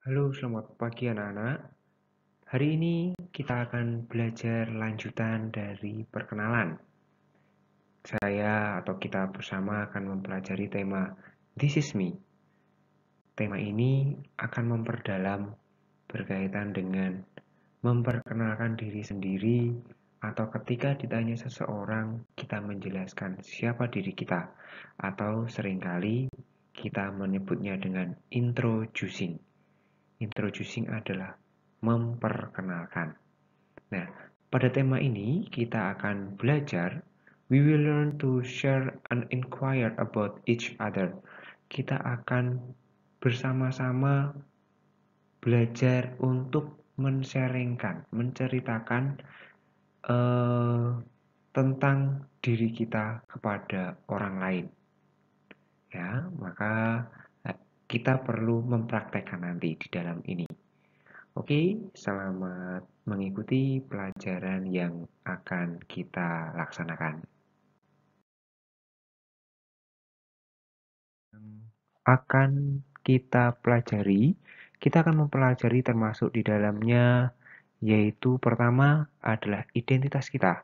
Halo, selamat pagi anak-anak. Hari ini kita akan belajar lanjutan dari perkenalan. Saya atau kita bersama akan mempelajari tema This is me. Tema ini akan memperdalam berkaitan dengan memperkenalkan diri sendiri atau ketika ditanya seseorang, kita menjelaskan siapa diri kita atau seringkali kita menyebutnya dengan introducing. Introducing adalah memperkenalkan. Nah, pada tema ini kita akan belajar. We will learn to share and inquire about each other. Kita akan bersama-sama belajar untuk men-sharingkan, menceritakan tentang diri kita kepada orang lain. Ya, maka kita perlu mempraktekkan nanti di dalam ini. Oke, selamat mengikuti pelajaran yang akan kita laksanakan. Akan kita pelajari, kita akan mempelajari termasuk di dalamnya, yaitu pertama adalah identitas kita.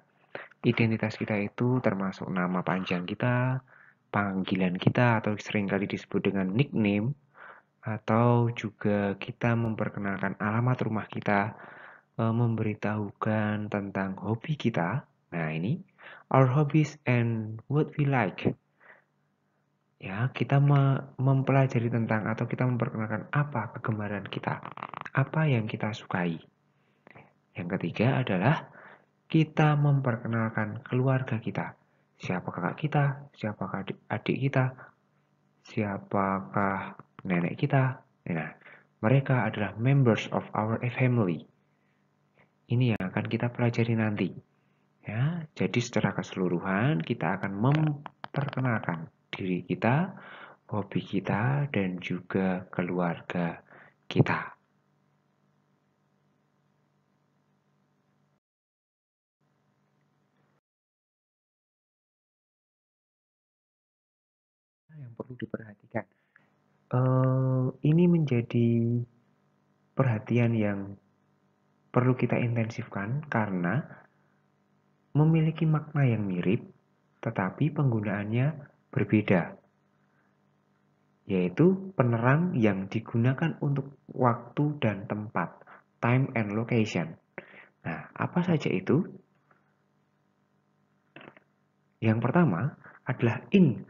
Identitas kita itu termasuk nama panjang kita, panggilan kita atau seringkali disebut dengan nickname, atau juga kita memperkenalkan alamat rumah kita, memberitahukan tentang hobi kita. Nah, ini our hobbies and what we like. Ya, kita mempelajari tentang atau kita memperkenalkan apa kegemaran kita, apa yang kita sukai. Yang ketiga adalah kita memperkenalkan keluarga kita. Siapa kakak kita, siapakah adik kita, siapakah nenek kita. Nah, mereka adalah members of our family. Ini yang akan kita pelajari nanti. Ya, jadi secara keseluruhan kita akan memperkenalkan diri kita, hobi kita, dan juga keluarga kita. Yang perlu diperhatikan, ini menjadi perhatian yang perlu kita intensifkan karena memiliki makna yang mirip, tetapi penggunaannya berbeda, yaitu penerang yang digunakan untuk waktu dan tempat, time and location. Nah, apa saja itu? Yang pertama adalah in.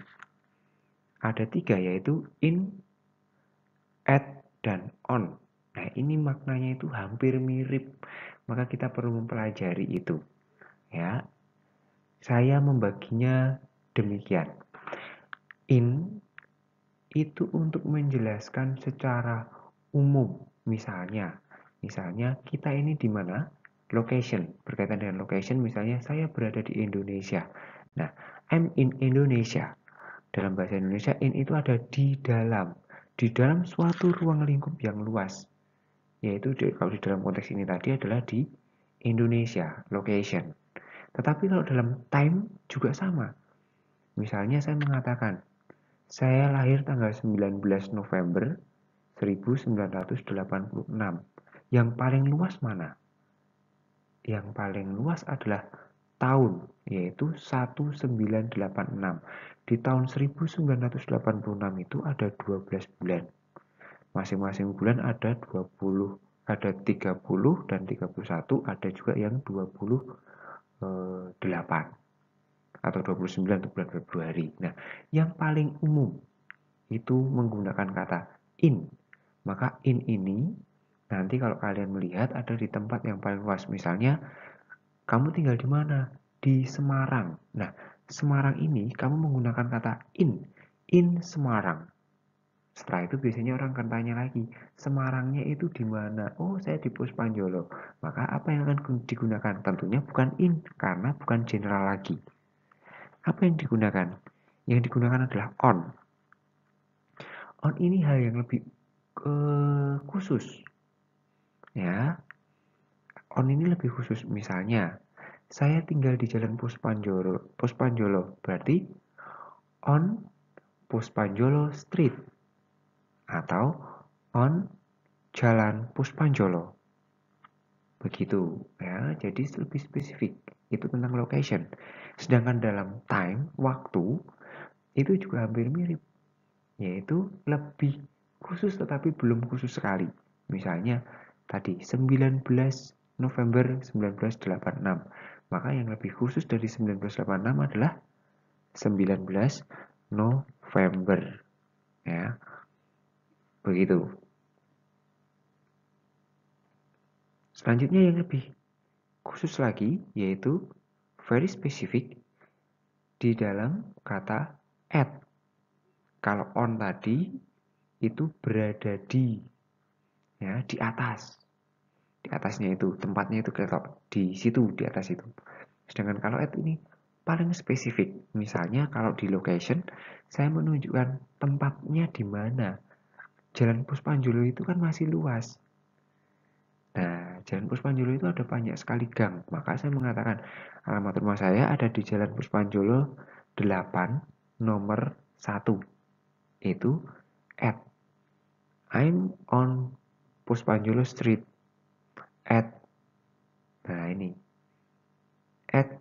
Ada 3, yaitu in, at, dan on. Nah, ini maknanya itu hampir mirip. Maka kita perlu mempelajari itu. Ya, saya membaginya demikian. In itu untuk menjelaskan secara umum. Misalnya kita ini di mana? Location. Berkaitan dengan location, misalnya saya berada di Indonesia. Nah, I'm in Indonesia. Dalam bahasa Indonesia, in itu ada di dalam suatu ruang lingkup yang luas. Yaitu kalau di dalam konteks ini tadi adalah di Indonesia, location. Tetapi kalau dalam time juga sama. Misalnya saya mengatakan, saya lahir tanggal 19 November 1986. Yang paling luas mana? Yang paling luas adalah tahun, yaitu 1986. Di tahun 1986 itu ada 12 bulan. Masing-masing bulan ada 20, ada 30 dan 31, ada juga yang 28 atau 29 untuk bulan Februari. Nah, yang paling umum itu menggunakan kata in. Maka in ini nanti kalau kalian melihat ada di tempat yang paling luas. Misalnya, kamu tinggal di mana? Di Semarang. Nah, Semarang ini kamu menggunakan kata in Semarang. Setelah itu biasanya orang akan tanya lagi, Semarangnya itu di mana? Oh, saya di Puspanjolo. Maka apa yang akan digunakan? Tentunya bukan in, karena bukan general lagi. Apa yang digunakan? Yang digunakan adalah on. On ini hal yang lebih khusus. Ya, on ini lebih khusus. Misalnya, saya tinggal di Jalan Puspanjolo. Berarti on Puspanjolo Street atau on Jalan Puspanjolo. Begitu ya, jadi lebih spesifik. Itu tentang location. Sedangkan dalam time, waktu, itu juga hampir mirip. Yaitu lebih khusus tetapi belum khusus sekali. Misalnya tadi 19 November 1986. Maka yang lebih khusus dari 1986 adalah 19 November. Ya, begitu. Selanjutnya yang lebih khusus lagi yaitu very specific di dalam kata at. Kalau on tadi itu berada di, ya, di atas. Di atasnya itu, tempatnya itu ketok di situ, di atas itu. Sedangkan kalau at ini paling spesifik. Misalnya kalau di location saya menunjukkan tempatnya di mana. Jalan Puspanjolo itu kan masih luas. Nah, Jalan Puspanjolo itu ada banyak sekali gang. Maka saya mengatakan alamat rumah saya ada di Jalan Puspanjolo 8 nomor 1. Itu at I'm on Puspanjolo Street at, nah ini, at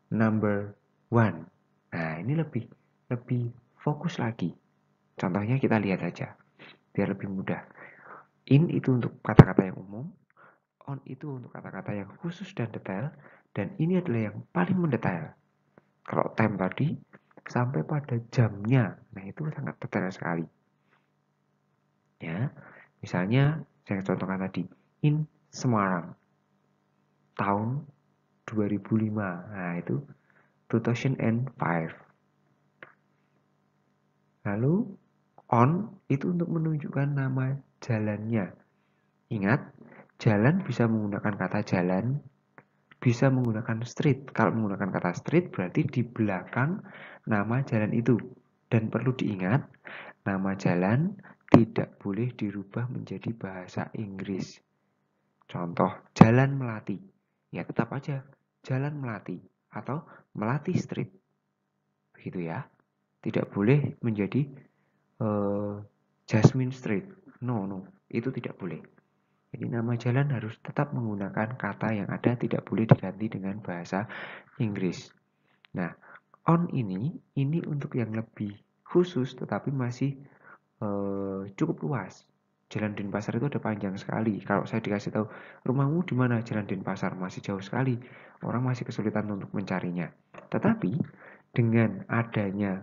number 1. Nah, ini lebih fokus lagi. Contohnya kita lihat aja biar lebih mudah. In itu untuk kata-kata yang umum, on itu untuk kata-kata yang khusus dan detail, dan ini adalah yang paling mendetail. Kalau time tadi sampai pada jamnya, nah itu sangat detail sekali. Ya, misalnya saya contohkan tadi, in Semarang tahun 2005. Nah, itu 2005. Lalu on itu untuk menunjukkan nama jalannya. Ingat, jalan bisa menggunakan kata jalan, bisa menggunakan street. Kalau menggunakan kata street berarti di belakang nama jalan itu. Dan perlu diingat, nama jalan tidak boleh dirubah menjadi bahasa Inggris. Contoh, Jalan Melati. Ya tetap aja Jalan Melati atau Melati Street. Begitu ya. Tidak boleh menjadi Jasmine Street. No, no. Itu tidak boleh. Jadi nama jalan harus tetap menggunakan kata yang ada, tidak boleh diganti dengan bahasa Inggris. Nah, on ini untuk yang lebih khusus tetapi masih cukup luas. Jalan Denpasar itu ada panjang sekali. Kalau saya dikasih tahu rumahmu di mana Jalan Denpasar, masih jauh sekali. Orang masih kesulitan untuk mencarinya. Tetapi dengan adanya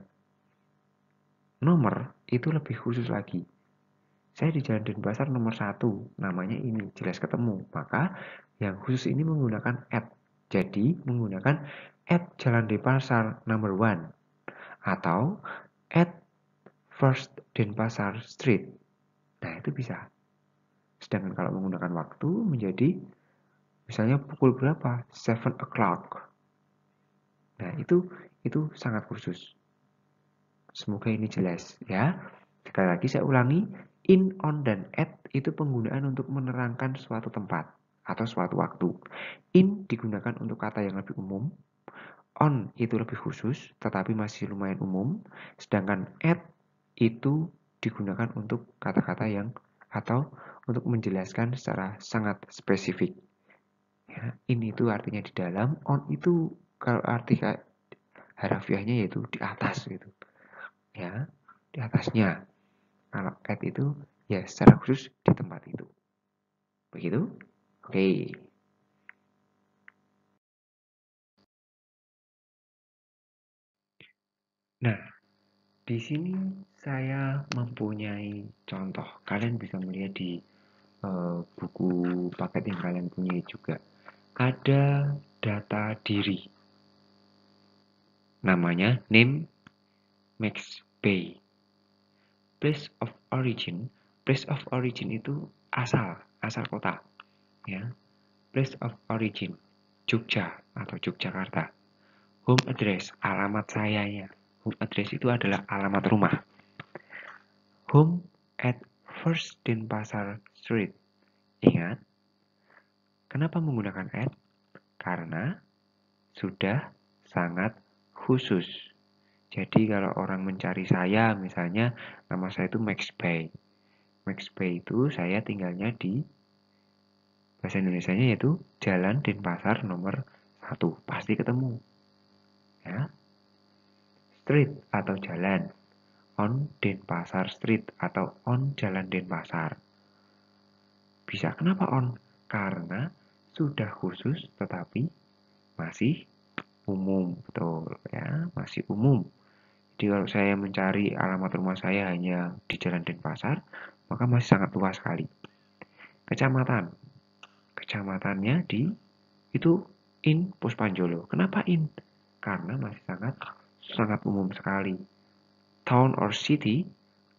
nomor itu lebih khusus lagi. Saya di Jalan Denpasar nomor 1, namanya ini, jelas ketemu. Maka yang khusus ini menggunakan at. Jadi menggunakan at Jalan Denpasar number 1 atau at First Denpasar Street. Nah, itu bisa. Sedangkan kalau menggunakan waktu menjadi misalnya pukul berapa? 7 o'clock. Nah, itu sangat khusus. Semoga ini jelas ya. Sekali lagi saya ulangi, in, on, dan at itu penggunaan untuk menerangkan suatu tempat atau suatu waktu. In digunakan untuk kata yang lebih umum, on itu lebih khusus tetapi masih lumayan umum, sedangkan at itu digunakan untuk kata-kata yang atau untuk menjelaskan secara sangat spesifik. Ya, in itu artinya di dalam, on itu kalau arti harafiahnya yaitu di atas gitu. Ya, di atasnya. Kalau at itu ya secara khusus di tempat itu. Begitu? Oke. Nah, di sini saya mempunyai contoh. Kalian bisa melihat di buku paket yang kalian punya juga. Ada data diri. Namanya name Max Bay. Place of origin. Place of origin itu asal kota. Ya. Place of origin. Jogja atau Yogyakarta. Home address, alamat sayanya. Home address itu adalah alamat rumah. Home at First Denpasar Street. Ingat, kenapa menggunakan at? Karena sudah sangat khusus. Jadi kalau orang mencari saya, misalnya nama saya itu Max Bay. Max Bay itu saya tinggalnya di bahasa Indonesianya yaitu Jalan Denpasar nomor 1. Pasti ketemu. Ya. Street atau jalan. On Denpasar Street atau on Jalan Denpasar. Bisa kenapa on? Karena sudah khusus tetapi masih umum, betul ya, masih umum. Jadi kalau saya mencari alamat rumah saya hanya di Jalan Denpasar, maka masih sangat luas sekali. Kecamatan, kecamatannya di itu in Puspanjolo. Kenapa in? Karena masih sangat sangat umum sekali. Town or city,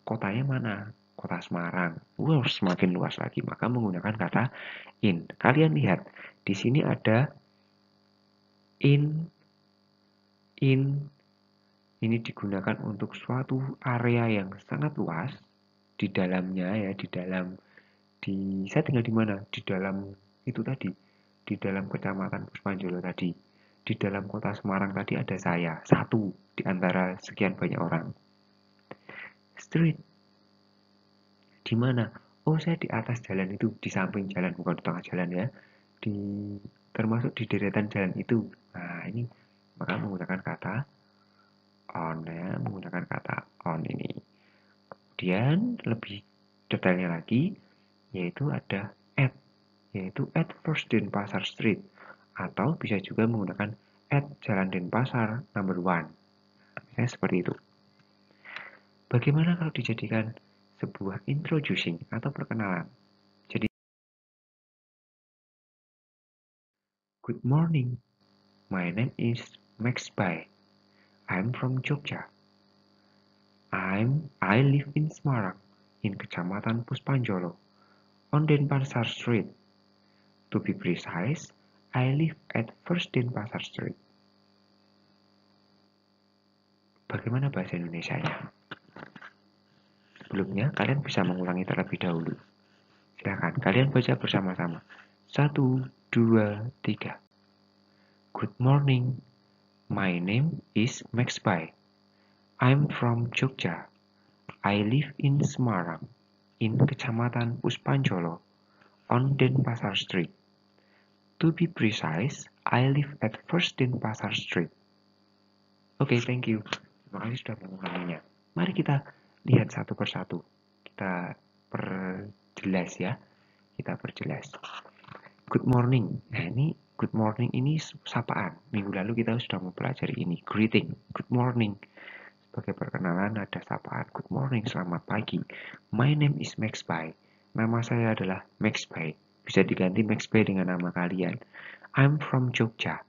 kotanya mana? Kota Semarang. Wow, semakin luas lagi, maka menggunakan kata in. Kalian lihat, di sini ada in, ini digunakan untuk suatu area yang sangat luas. Di dalamnya ya, saya tinggal di mana? Di dalam itu tadi, di dalam kecamatan Puspanjolo tadi. Di dalam kota Semarang tadi ada saya, satu di antara sekian banyak orang. Street, di mana? Oh, saya di atas jalan itu, di samping jalan, bukan di tengah jalan ya. Termasuk di deretan jalan itu. Nah, ini maka menggunakan kata on ya, menggunakan kata on ini. Kemudian lebih detailnya lagi, yaitu ada at, yaitu at First Denpasar Street, atau bisa juga menggunakan at Jalan Denpasar number 1. Misalnya seperti itu. Bagaimana kalau dijadikan sebuah introducing atau perkenalan? Jadi, good morning, my name is Max Bai. I'm from Jogja. I live in Semarang, in Kecamatan Puspanjolo, on Denpasar Street. To be precise, I live at First Denpasar Street. Bagaimana bahasa Indonesianya? Sebelumnya, kalian bisa mengulangi terlebih dahulu. Silakan, kalian baca bersama-sama. 1, 2, 3. Good morning. My name is Max Bai. I'm from Jogja. I live in Semarang, in Kecamatan Puspanjolo, on Denpasar Street. To be precise, I live at First Denpasar Street. Oke, thank you. Terima kasih sudah mengulanginya. Mari kita lihat satu persatu. Kita perjelas ya. Kita perjelas. Good morning. Nah, ini good morning ini sapaan. Minggu lalu kita sudah mempelajari ini. Greeting. Good morning. Sebagai perkenalan ada sapaan. Good morning, selamat pagi. My name is Max Bai. Nama saya adalah Max Bai. Bisa diganti Max Bai dengan nama kalian. I'm from Jogja.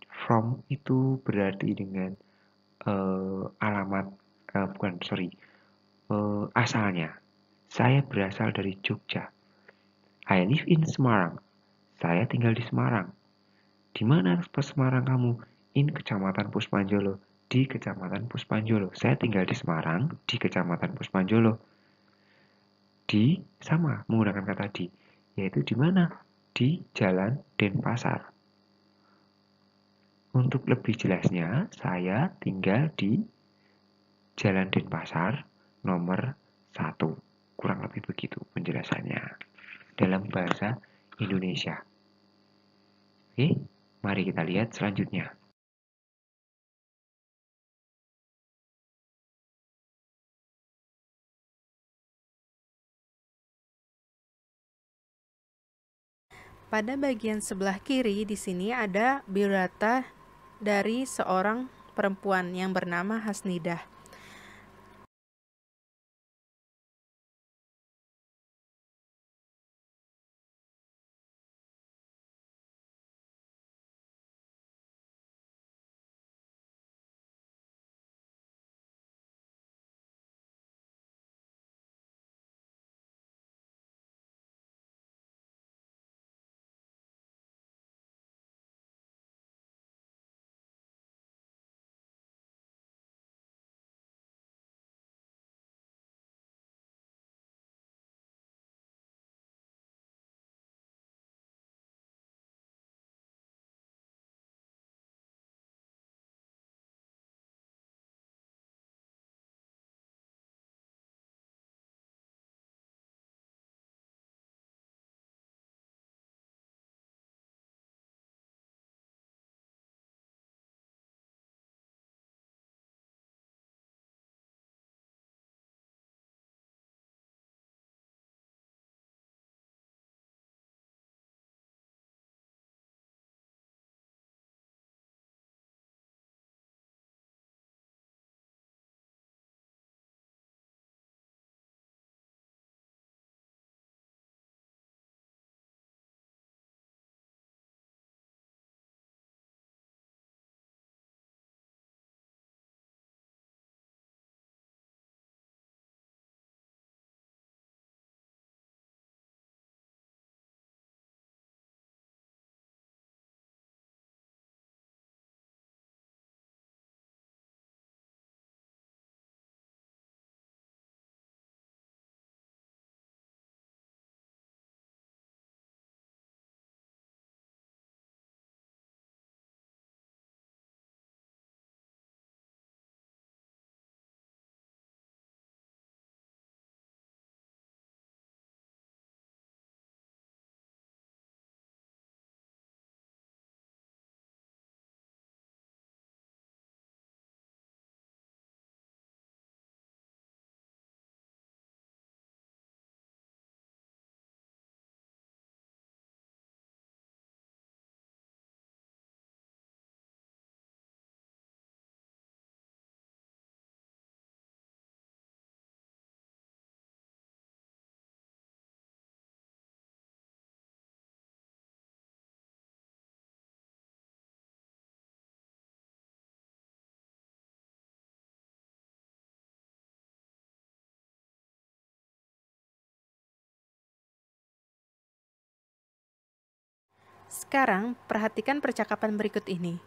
From itu berarti dengan alamat, asalnya. Saya berasal dari Jogja. I live in Semarang. Saya tinggal di Semarang. Di mana Semarang kamu? In Kecamatan Puspanjolo. Di Kecamatan Puspanjolo. Saya tinggal di Semarang, di Kecamatan Puspanjolo. Di sama menggunakan kata di, yaitu di mana? Di Jalan Denpasar. Untuk lebih jelasnya, saya tinggal di Jalan Denpasar nomor 1. Kurang lebih begitu penjelasannya dalam bahasa Indonesia. Oke, mari kita lihat selanjutnya. Pada bagian sebelah kiri di sini ada biodata dari seorang perempuan yang bernama Hasnidah. Sekarang, perhatikan percakapan berikut ini.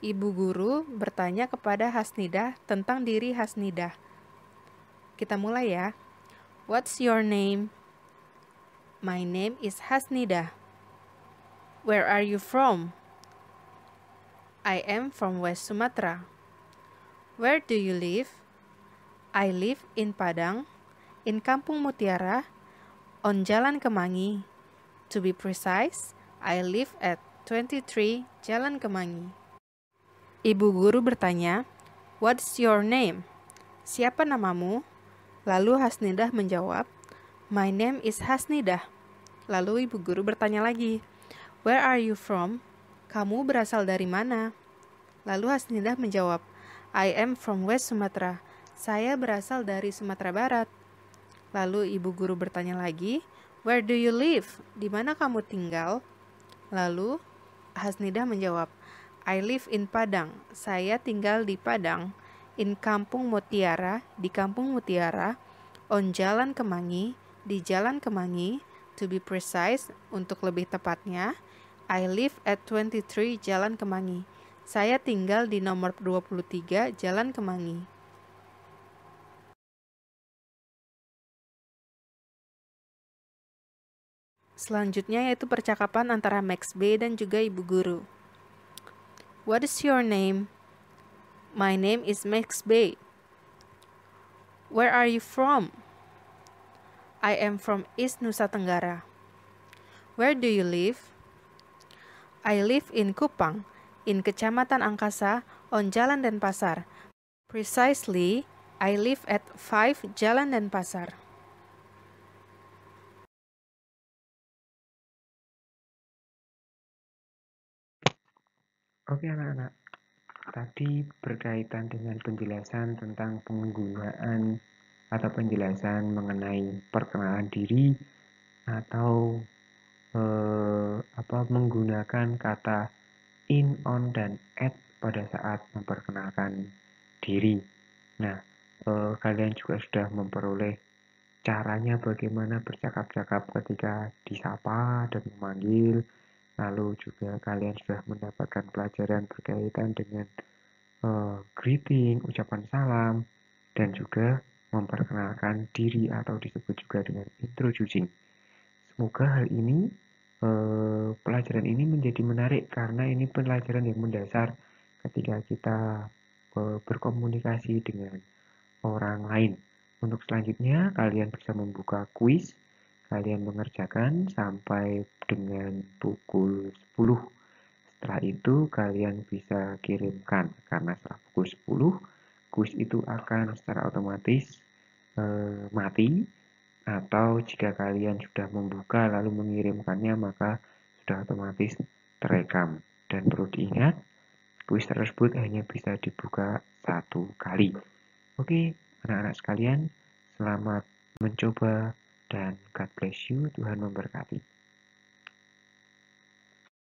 Ibu guru bertanya kepada Hasnidah tentang diri Hasnidah. Kita mulai ya. What's your name? My name is Hasnidah. Where are you from? I am from West Sumatra. Where do you live? I live in Padang, in Kampung Mutiara, on Jalan Kemangi. To be precise, I live at 23 Jalan Kemangi. Ibu guru bertanya, What's your name? Siapa namamu? Lalu Hasnidah menjawab, My name is Hasnidah. Lalu ibu guru bertanya lagi, Where are you from? Kamu berasal dari mana? Lalu Hasnidah menjawab, I am from West Sumatra. Saya berasal dari Sumatera Barat. Lalu ibu guru bertanya lagi, Where do you live? Di mana kamu tinggal? Lalu Hasnidah menjawab, I live in Padang. Saya tinggal di Padang. In Kampung Mutiara, di Kampung Mutiara. On Jalan Kemangi, di Jalan Kemangi. To be precise, untuk lebih tepatnya, I live at 23 Jalan Kemangi. Saya tinggal di nomor 23 Jalan Kemangi. Selanjutnya yaitu percakapan antara Max B dan juga ibu guru. What is your name? My name is Max B. Where are you from? I am from East Nusa Tenggara. Where do you live? I live in Kupang, in Kecamatan Angkasa, on Jalan Denpasar. Precisely, I live at 5 Jalan Denpasar. Oke anak-anak, tadi berkaitan dengan penjelasan tentang penggunaan atau penjelasan mengenai perkenalan diri atau menggunakan kata in, on, dan at pada saat memperkenalkan diri. Nah, kalian juga sudah memperoleh caranya bagaimana bercakap-cakap ketika disapa dan memanggil. Lalu juga kalian sudah mendapatkan pelajaran berkaitan dengan greeting, ucapan salam, dan juga memperkenalkan diri atau disebut juga dengan introducing. Semoga hal ini, pelajaran ini menjadi menarik karena ini pelajaran yang mendasar ketika kita berkomunikasi dengan orang lain. Untuk selanjutnya, kalian bisa membuka kuis. Kalian mengerjakan sampai dengan pukul 10. Setelah itu, kalian bisa kirimkan. Karena setelah pukul 10, kuis itu akan secara otomatis mati. Atau jika kalian sudah membuka lalu mengirimkannya, maka sudah otomatis terekam. Dan perlu diingat, kuis tersebut hanya bisa dibuka 1 kali. Oke, anak-anak sekalian, selamat mencoba dan God bless you. Tuhan memberkati.